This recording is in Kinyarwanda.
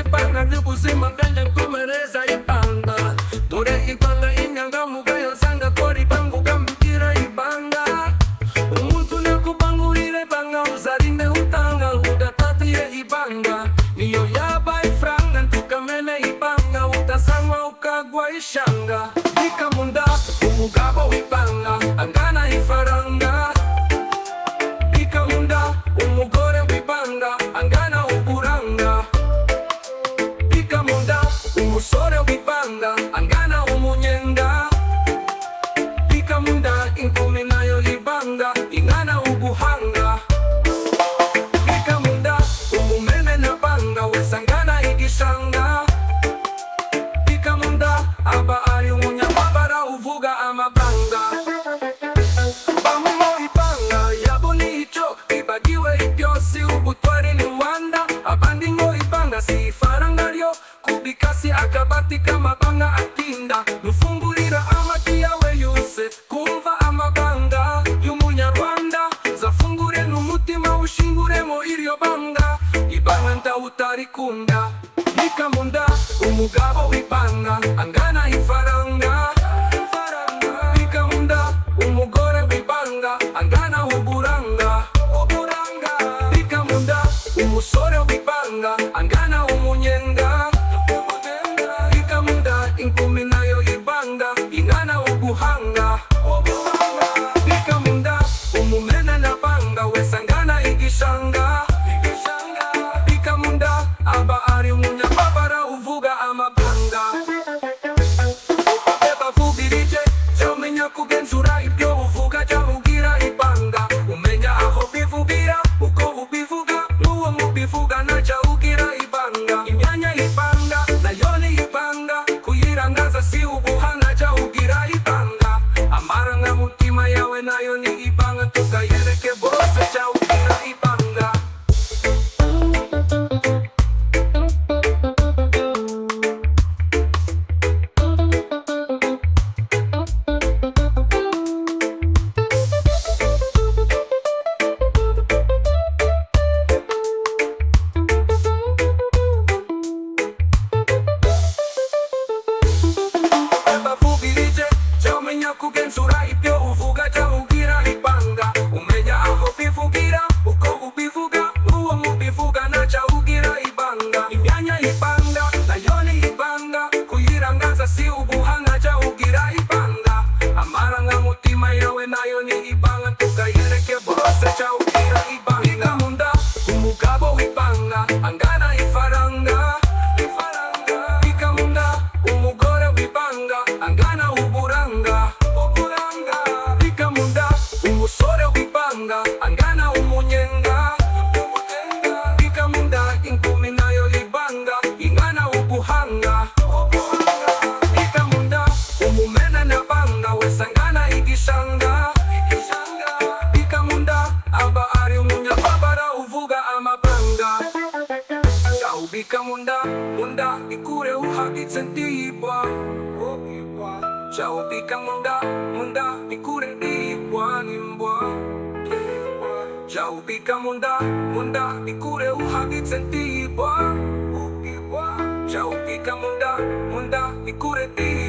ibanga ry'ubuzima bwanjye nkomereza ibanga. Dore ibanga inyangamugayo zanga ko ribanguka mbikira ibanga. Umuntu nakubangurira ibanga uzarinde utanga udatatiye ibanga. Niyo yaba IFRANGA NTUKAMENE ibanga utazangwa ukagwa ISHYANGA. BIKA munda umugabo w'ibanga angana IFARANGA. BIKA munda umugore w'ibanga angana uburanga. BIKA munda umusore w'ibanga angana umunyenga. BIKA munda inkumi nayo ibanga ingana ubuhanga. BIKA munda umumene na banga wesangana igishanga. BIKA munda aba ari umunyamabara uvuga amabanga. Bamumo ibanga yabona icyo bibagiwe ibyose ubutwari ni Rwanda. Abandi ngo ibanga si ifaranga ryo kubika si akabati k'amabanga atinda. Nufungurira amagi yawe yose kumva amabanga y'umunyarwanda. Zafungure n'umutima ushinguremo iryo banga. Ibanga ndawutarikunda. BIKA munda umugabo w'ibanga angana IFARANGA. BIKA munda umugore w'ibanga angana uburanga. BIKA munda umusore w'ibanga angana umunyenga. BIKA munda inkumi nayo ibanga ingana ubuhanga. BIKA munda umumena na banga wesangana igishanga. BIKA munda aba ari umunyamabara uvuga amabanga. Bavugirije cyamenya kugenzura ibyo uvuga cyamubwira ibanga. Umenya aho bivugira uko ubivuga n'uwo mubivuga ntaca ugira ibanga. Imyanya y'ibanga nayo ni ibanga kuyirangaza si ubuhanga ca ugira ibanga. Amarangamutima yawe nayo ni ibanga tukayereke bose ca ugira ibanga. Bavugirije cyamenya kugenzura ibyo uvuga cyamubwira ibanga. Umenya aho bivugira uko ubivuga n'uwo mubivuga ntaca ugira ibanga. Imyanya y'ibanga nayo ni ibanga kuyirangaza si ubuhanga ca ugira ibanga. Amarangamutima yawe nayo ni ibanga tukayereke bose ca ugira ibanga. BIKA munda umugabo w'ibanga angana IFARANGA. BIKA munda umugore w'ibanga angana uburanga. BIKA munda umusore w'ibanga angana umunyenga. BIKA munda inkumi nayo ibanga ingana ubuhanga. BIKA munda umumena na banga wesangana igishanga. BIKA munda aba ari umunyamabara uvuga amabanga. Ciao BIKA munda munda ikure uhagitse NTIYIBWA. Ciao BIKA munda munda ikure NTIYIBWA. Ciao BIKA munda munda ikure uhagitse NTIYIBWA. Ciao BIKA munda munda ikure NTIYIBWA.